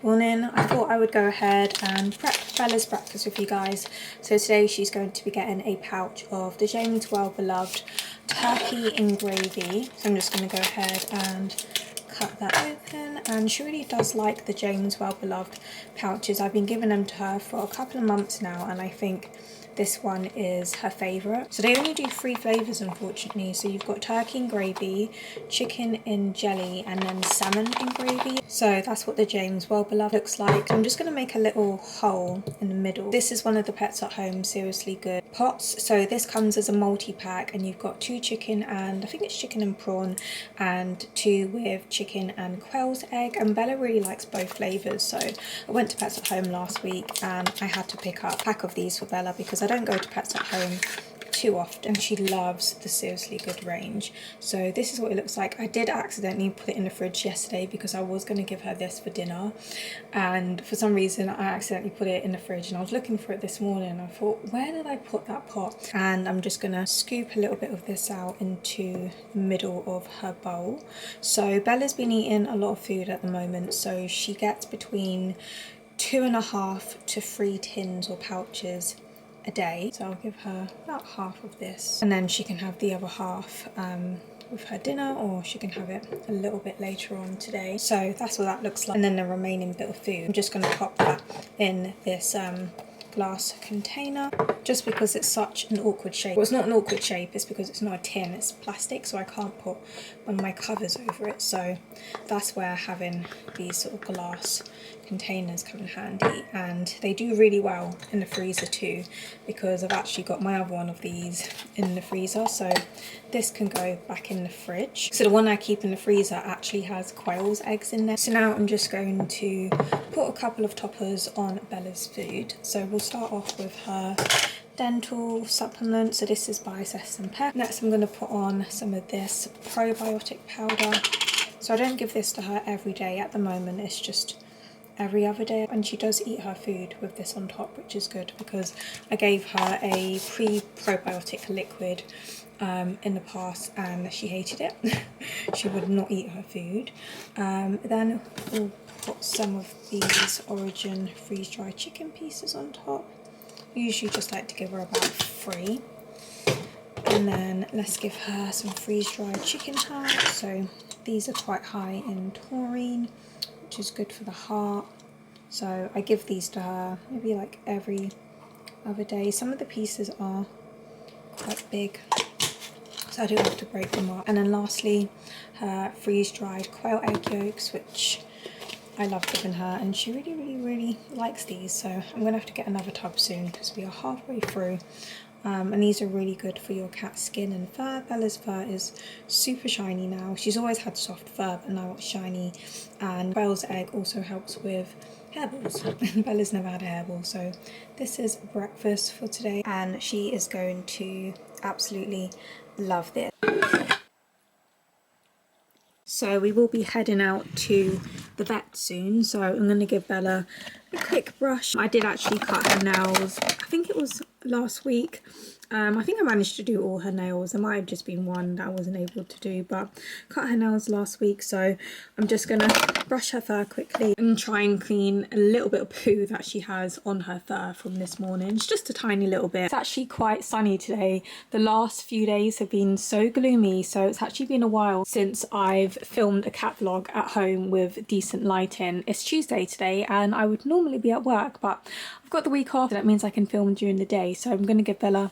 Morning. I thought I would go ahead and prep Bella's breakfast with you guys. So today she's going to be getting a pouch of the James well-beloved turkey in gravy. So I'm just going to go ahead and cut that open, and she really does like the James well-beloved pouches. I've been giving them to her for a couple of months now, and I think this one is her favourite. So they only do 3 flavours unfortunately. So you've got turkey in gravy, chicken in jelly, and then salmon in gravy. So that's what the James well-beloved looks like. I'm just going to make a little hole in the middle. This is one of the Pets at Home Seriously Good pots. So this comes as a multi-pack, and you've got 2 chicken and I think it's chicken and prawn, and 2 with chicken and quail's egg. And Bella really likes both flavours. So I went to Pets at Home last week and I had to pick up a pack of these for Bella because I don't go to Pets at Home too often. She loves the Seriously Good range. So this is what it looks like. I did accidentally put it in the fridge yesterday because I was going to give her this for dinner, and for some reason I accidentally put it in the fridge, and I was looking for it this morning and I thought, where did I put that pot? And I'm just going to scoop a little bit of this out into the middle of her bowl. So Bella's been eating a lot of food at the moment, so she gets between 2.5 to 3 tins or pouches a day. So I'll give her about half of this, and then she can have the other half with her dinner, or she can have it a little bit later on today. So that's what that looks like. And then the remaining bit of food, I'm just going to pop that in this glass container, just because it's such an awkward shape. Well, it's not an awkward shape, it's because it's not a tin, it's plastic, so I can't put one of my covers over it. So that's where having these sort of glass containers come in handy, and they do really well in the freezer too, because I've actually got my other one of these in the freezer, so this can go back in the fridge. So the one I keep in the freezer actually has quail's eggs in there. So now I'm just going to put a couple of toppers on Bella's food. So we'll start off with her dental supplement. So this is by Zest and Pep. Next I'm going to put on some of this probiotic powder. So I don't give this to her every day at the moment, it's just every other day, and she does eat her food with this on top, which is good because I gave her a pre-probiotic liquid in the past and she hated it. She would not eat her food. Then we'll put some of these Origin freeze-dried chicken pieces on top. I usually just like to give her about 3. And then let's give her some freeze-dried chicken hearts. So these are quite high in taurine, which is good for the heart. So I give these to her maybe like every other day. Some of the pieces are quite big, so I do have to break them up. And then lastly, her freeze-dried quail egg yolks, which I love giving her, and she really likes these. So I'm gonna have to get another tub soon because we are halfway through. And these are really good for your cat's skin and fur. Bella's fur is super shiny now. She's always had soft fur, but now it's shiny. And quail's egg also helps with hairballs. Bella's never had a hairball, so this is breakfast for today, and she is going to absolutely love this. So we will be heading out to the vet soon, so I'm going to give Bella a quick brush. I did actually cut her nails, I think it was last week. I think I managed to do all her nails. There might have just been one that I wasn't able to do, but cut her nails last week. So I'm just going to brush her fur quickly and try and clean a little bit of poo that she has on her fur from this morning. It's just a tiny little bit. It's actually quite sunny today. The last few days have been so gloomy, so it's actually been a while since I've filmed a cat vlog at home with decent lighting. It's Tuesday today and I would normally be at work, but I've got the week off, and that means I can film during the day. So I'm going to give Bella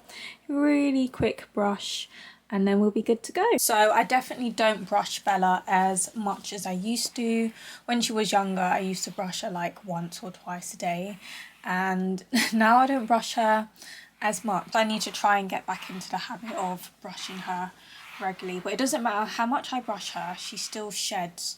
a really quick brush and then we'll be good to go. So I definitely don't brush Bella as much as I used to. When she was younger, I used to brush her like once or twice a day, and now I don't brush her as much. I need to try and get back into the habit of brushing her regularly, but it doesn't matter how much I brush her, she still sheds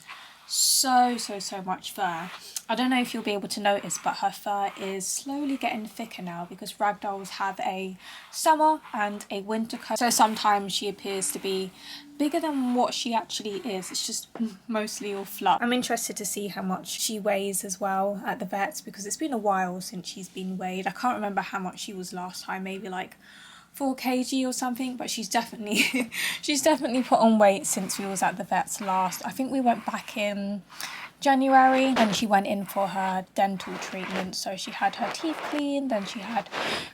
so much fur. I don't know if you'll be able to notice, but her fur is slowly getting thicker now because ragdolls have a summer and a winter coat. So sometimes she appears to be bigger than what she actually is. It's just mostly all fluff. I'm interested to see how much she weighs as well at the vets, because it's been a while since she's been weighed. I can't remember how much she was last time, maybe like 4 kg or something, but she's definitely she's definitely put on weight since we was at the vets last. I think we went back in January, and she went in for her dental treatment. So she had her teeth cleaned, then she had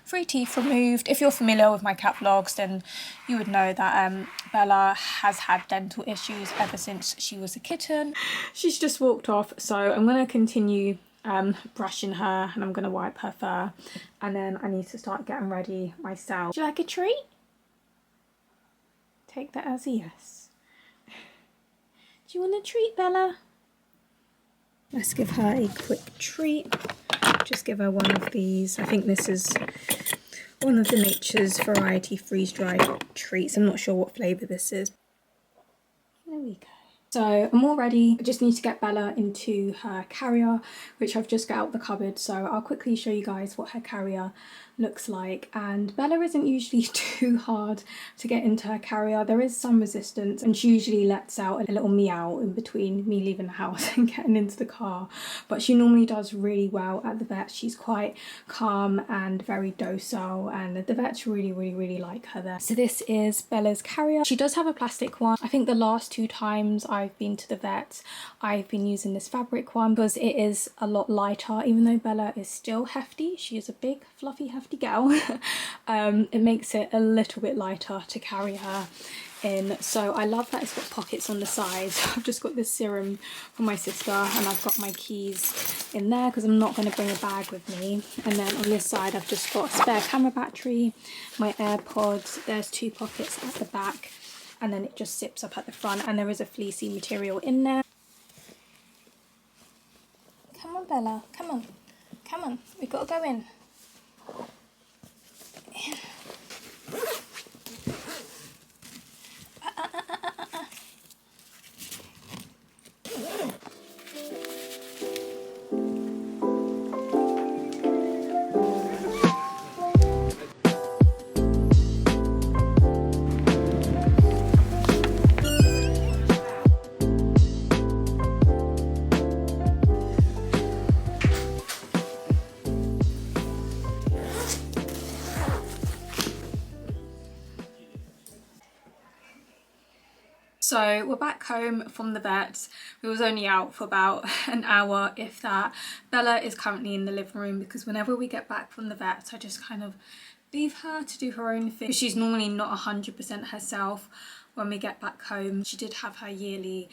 3 teeth removed. If you're familiar with my cat vlogs, then you would know that Bella has had dental issues ever since she was a kitten. She's just walked off, so I'm going to continue brushing her, and I'm going to wipe her fur, and then I need to start getting ready myself. Do you like a treat? Take that as a yes. Do you want a treat, Bella? Let's give her a quick treat. Just give her one of these. I think this is one of the Nature's Variety freeze-dried treats. I'm not sure what flavour this is. There we go. So I'm all ready. I just need to get Bella into her carrier, which I've just got out the cupboard. So I'll quickly show you guys what her carrier looks like. And Bella isn't usually too hard to get into her carrier. There is some resistance, and she usually lets out a little meow in between me leaving the house and getting into the car. But she normally does really well at the vet. She's quite calm and very docile, and the vets really like her there. So this is Bella's carrier. She does have a plastic one. I think the last 2 times I've been to the vet, I've been using this fabric one because it is a lot lighter. Even though Bella is still hefty, she is a big fluffy hefty gal, it makes it a little bit lighter to carry her in. So I love that it's got pockets on the sides. I've just got this serum for my sister, and I've got my keys in there because I'm not going to bring a bag with me. And then on this side I've just got a spare camera battery, my AirPods, there's 2 pockets at the back, and then it just zips up at the front, and there is a fleecy material in there. Come on, Bella, come on, come on, we've got to go in. So we're back home from the vet. We was only out for about an hour, if that. Bella is currently in the living room because whenever we get back from the vet, I just kind of leave her to do her own thing. She's normally not 100% herself when we get back home. She did have her yearly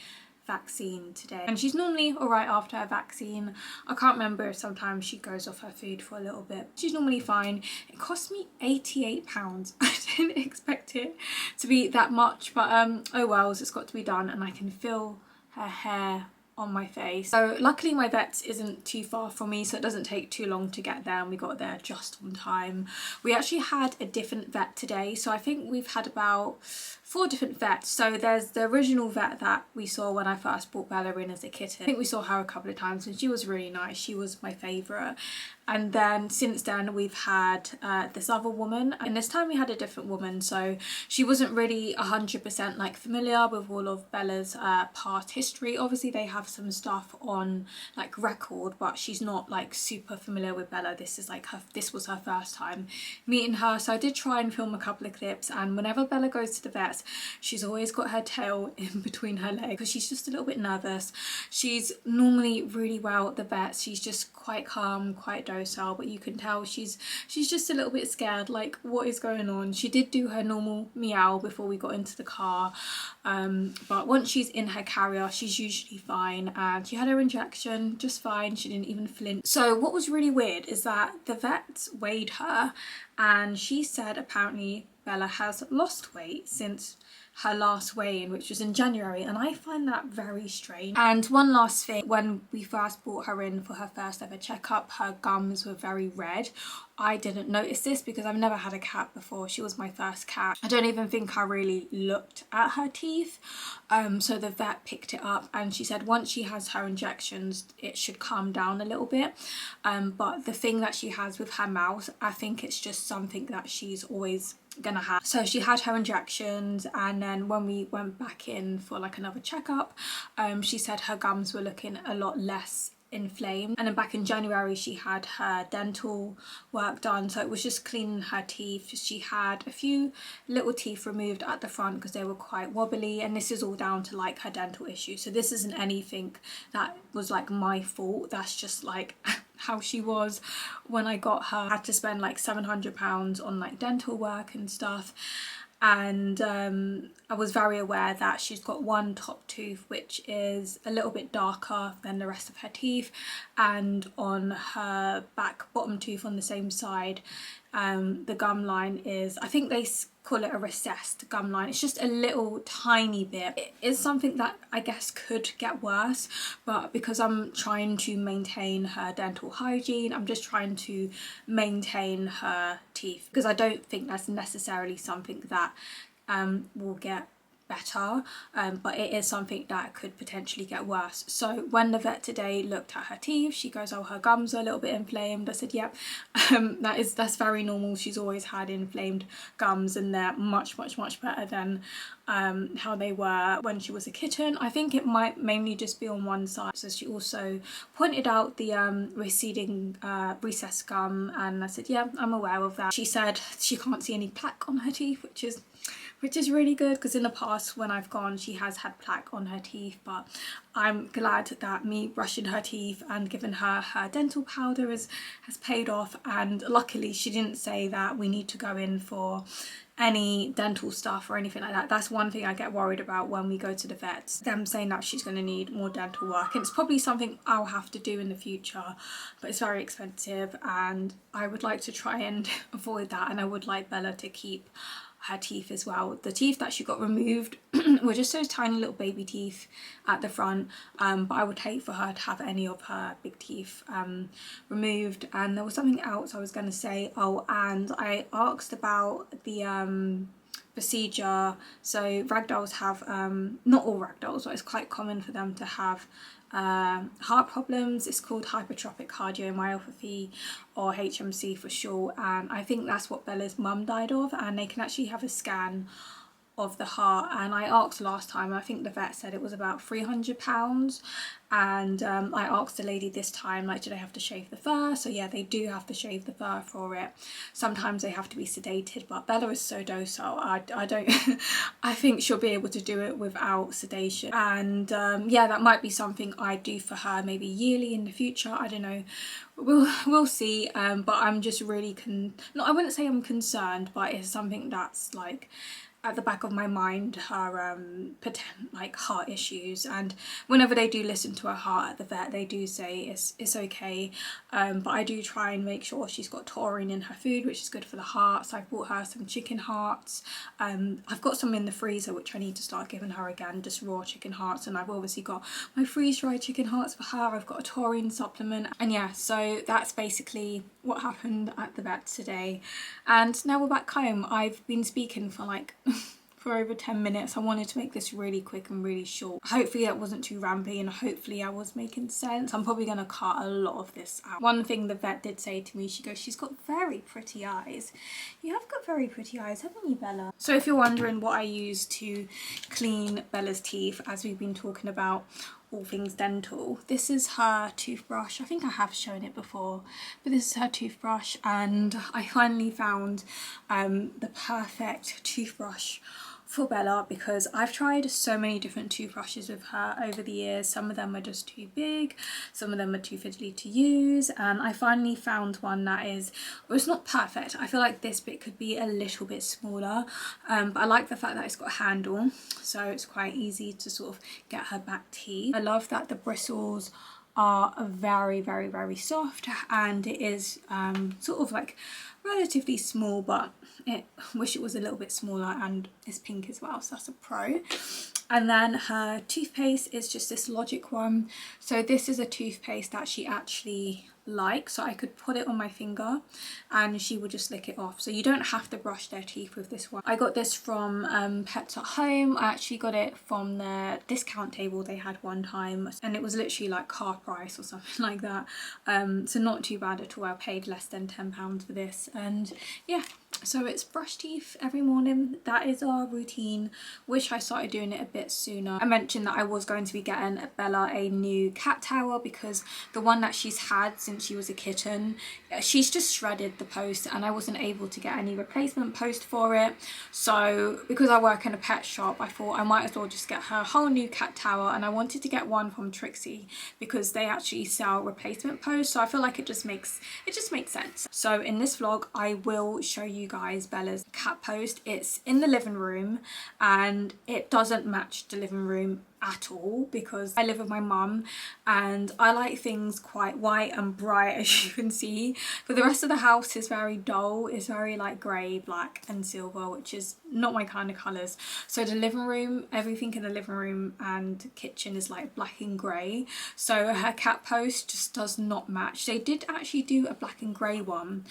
vaccine today, and she's normally all right after her vaccine. I can't remember if sometimes she goes off her food for a little bit. She's normally fine. It cost me £88. I didn't expect it to be that much, but oh well, it's got to be done, and I can feel her hair on my face. So luckily my vet isn't too far from me, so it doesn't take too long to get there, and we got there just on time. We actually had a different vet today, so I think we've had about 4 different vets. So there's the original vet that we saw when I first brought Bella in as a kitten. I think we saw her a couple of times, and she was really nice. She was my favourite. And then since then we've had this other woman, and this time we had a different woman. So she wasn't really 100% like familiar with all of Bella's past history. Obviously they have some stuff on like record, but she's not like super familiar with Bella. This is like this was her first time meeting her. So I did try and film a couple of clips, and whenever Bella goes to the vets, she's always got her tail in between her legs because she's just a little bit nervous. She's normally really well at the vets. She's just quite calm, quite docile, but you can tell she's just a little bit scared, like what is going on. She did do her normal meow before we got into the car, but once she's in her carrier she's usually fine, and she had her injection just fine. She didn't even flinch. So what was really weird is that the vet weighed her, and she said apparently Bella has lost weight since her last weigh-in, which was in January, and I find that very strange. And one last thing, when we first brought her in for her first ever checkup, her gums were very red. I didn't notice this because I've never had a cat before. She was my first cat. I don't even think I really looked at her teeth. So the vet picked it up, and she said once she has her injections it should calm down a little bit. But the thing that she has with her mouth, I think it's just something that she's always gonna have. So she had her injections, and then when we went back in for like another checkup, she said her gums were looking a lot less inflamed. And then back in January she had her dental work done, so it was just cleaning her teeth. She had a few little teeth removed at the front because they were quite wobbly, and this is all down to like her dental issues. So this isn't anything that was like my fault, that's just like how she was when I got her. I had to spend like £700 on like dental work and stuff. And I was very aware that she's got one top tooth which is a little bit darker than the rest of her teeth, and on her back bottom tooth on the same side, the gum line is, I think they call it a recessed gum line. It's just a little tiny bit. It is something that I guess could get worse, but because I'm trying to maintain her dental hygiene, I'm just trying to maintain her teeth, because I don't think that's necessarily something that will get better, but it is something that could potentially get worse. So when the vet today looked at her teeth, she goes, oh, her gums are a little bit inflamed. I said, yep, that's very normal. She's always had inflamed gums, and they're much better than how they were when she was a kitten. I think it might mainly just be on one side. So she also pointed out the receding recessed gum, and I said, yeah, I'm aware of that. She said she can't see any plaque on her teeth, which is really good, because in the past when I've gone she has had plaque on her teeth, but I'm glad that me brushing her teeth and giving her her dental powder has paid off. And luckily she didn't say that we need to go in for any dental stuff or anything like that. That's one thing I get worried about when we go to the vets, them saying that she's going to need more dental work, and it's probably something I'll have to do in the future, but it's very expensive and I would like to try and avoid that. And I would like Bella to keep her teeth as well. The teeth that she got removed were just those tiny little baby teeth at the front, but I would hate for her to have any of her big teeth removed. And there was something else I was going to say. Oh, and I asked about the procedure. So ragdolls have, not all ragdolls, but it's quite common for them to have heart problems. It's called hypertrophic cardiomyopathy, or HMC for short, and I think that's what Bella's mum died of, and they can actually have a scan of the heart. And I asked last time, I think the vet said it was about £300, and I asked the lady this time, like, do they have to shave the fur? So yeah, they do have to shave the fur for it. Sometimes they have to be sedated, but Bella is so docile, I don't I think she'll be able to do it without sedation. And yeah, that might be something I do for her maybe yearly in the future, I don't know, we'll see. But I'm just really no, I wouldn't say I'm concerned, but it's something that's like at the back of my mind, her like heart issues. And whenever they do listen to her heart at the vet, they do say it's okay, but I do try and make sure she's got taurine in her food, which is good for the heart. So I bought her some chicken hearts. I've got some in the freezer which I need to start giving her again, just raw chicken hearts, and I've obviously got my freeze-dried chicken hearts for her. I've got a taurine supplement, and yeah, so that's basically what happened at the vet today. And now we're back home. I've been speaking for like for over 10 minutes. I wanted to make this really quick and really short. Hopefully that wasn't too rampy, and hopefully I was making sense. I'm probably going to cut a lot of this out. One thing the vet did say to me, she goes, she's got very pretty eyes. You have got very pretty eyes, haven't you, Bella? So if you're wondering what I use to clean Bella's teeth, as we've been talking about all things dental, this is her toothbrush. I think I have shown it before, but this is her toothbrush, and I finally found the perfect toothbrush for Bella, because I've tried so many different toothbrushes with her over the years. Some of them are just too big, some of them are too fiddly to use, and I finally found one that is, well, it's not perfect. I feel like this bit could be a little bit smaller, but I like the fact that it's got a handle, so it's quite easy to sort of get her back teeth. I love that the bristles are very soft, and it is sort of like relatively small, but I wish it was a little bit smaller, and it's pink as well, so that's a pro. And then her toothpaste is just this Logic one. So this is a toothpaste that she actually likes, so I could put it on my finger and she would just lick it off. So you don't have to brush their teeth with this one. I got this from Pets at Home. I actually got it from the discount table they had one time, and it was literally like half price or something like that. So not too bad at all. I paid less than £10 for this, and yeah, So it's brush teeth every morning. That is our routine. Wish I started doing it a bit sooner. I mentioned that I was going to be getting Bella a new cat towel because the one that she's had since she was a kitten, she's just shredded the post, and I wasn't able to get any replacement post for it. So because I work in a pet shop, I thought I might as well just get her a whole new cat towel, and I wanted to get one from Trixie because they actually sell replacement post, so I feel like it just makes sense. So in this vlog I will show you guys Bella's cat post. It's in the living room and it doesn't match the living room at all because I live with my mum and I like things quite white and bright, as you can see, but the rest of the house is very dull. It's very like grey, black and silver, which is not my kind of colours. So the living room, everything in the living room and kitchen is like black and grey, so her cat post just does not match. They did actually do a black and grey one,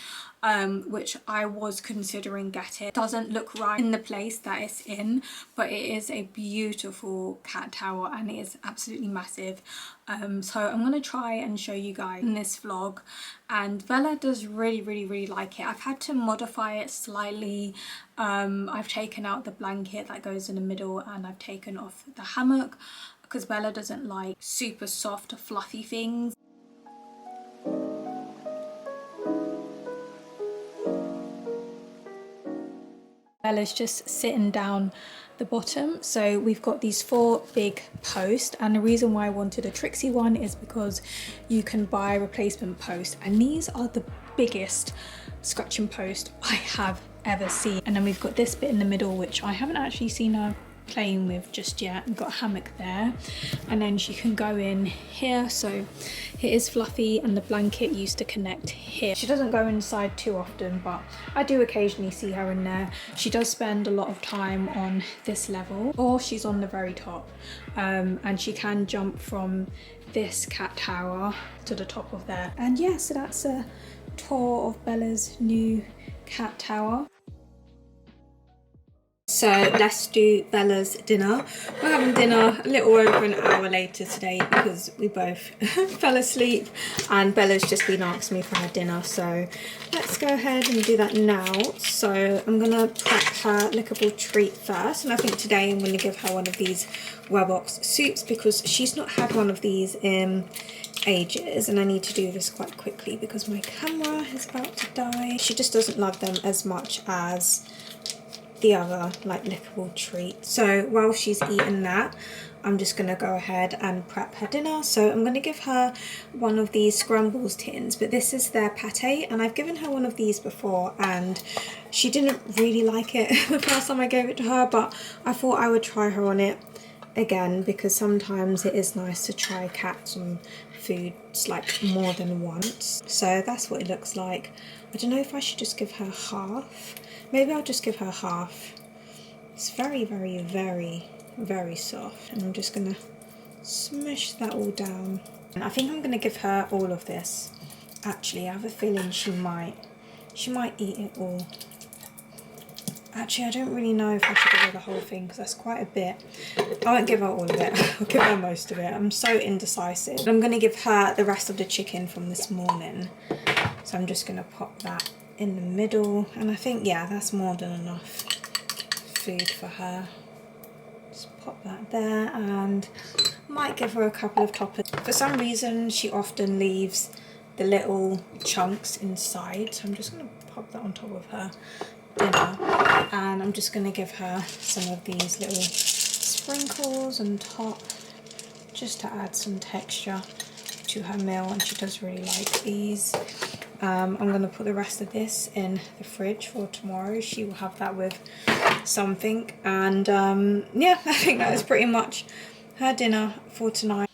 which I was considering getting. It doesn't look right in the place that it's in, but it is a beautiful cat towel and it is absolutely massive. So I'm going to try and show you guys in this vlog, and Bella does really like it. I've had to modify it slightly. I've taken out the blanket that goes in the middle and I've taken off the hammock because Bella doesn't like super soft fluffy things. Bella's just sitting down the bottom. So we've got these 4 big posts, and the reason why I wanted a Trixie one is because you can buy replacement posts, and these are the biggest scratching post I have ever seen. And then we've got this bit in the middle which I haven't actually seen her playing with just yet. We've got a hammock there, and then she can go in here, so it is fluffy, and the blanket used to connect here. She doesn't go inside too often, but I do occasionally see her in there. She does spend a lot of time on this level, or she's on the very top, and she can jump from this cat tower to the top of there. And yeah, so that's a tour of Bella's new cat tower. So let's do Bella's dinner. We're having dinner a little over an hour later today because we both fell asleep, and Bella's just been asking me for her dinner, so let's go ahead and do that now. So I'm gonna prep her lickable treat first, and I think today I'm gonna give her one of these Wellbox soups because she's not had one of these in ages, and I need to do this quite quickly because my camera is about to die. She just doesn't love them as much as the other like lickable treat. So while she's eating that, I'm just gonna go ahead and prep her dinner. So I'm gonna give her one of these scrambles tins, but this is their pate, and I've given her one of these before and she didn't really like it the first time I gave it to her, but I thought I would try her on it again because sometimes it is nice to try cats on foods like more than once. So that's what it looks like. I don't know if I should just give her half. Maybe I'll just give her half. It's very soft, and I'm just gonna smush that all down. And I think I'm gonna give her all of this. Actually, I have a feeling she might eat it all. Actually, I don't really know if I should give her the whole thing because that's quite a bit. I won't give her all of it. I'll give her most of it. I'm so indecisive. I'm gonna give her the rest of the chicken from this morning. So I'm just gonna pop that in the middle, and I think, yeah, that's more than enough food for her. Just pop that there, and might give her a couple of toppers. For some reason she often leaves the little chunks inside, so I'm just going to pop that on top of her dinner, and I'm just going to give her some of these little sprinkles on top just to add some texture to her meal, and she does really like these. I'm going to put the rest of this in the fridge for tomorrow. She will have that with something, and yeah, I think that is pretty much her dinner for tonight.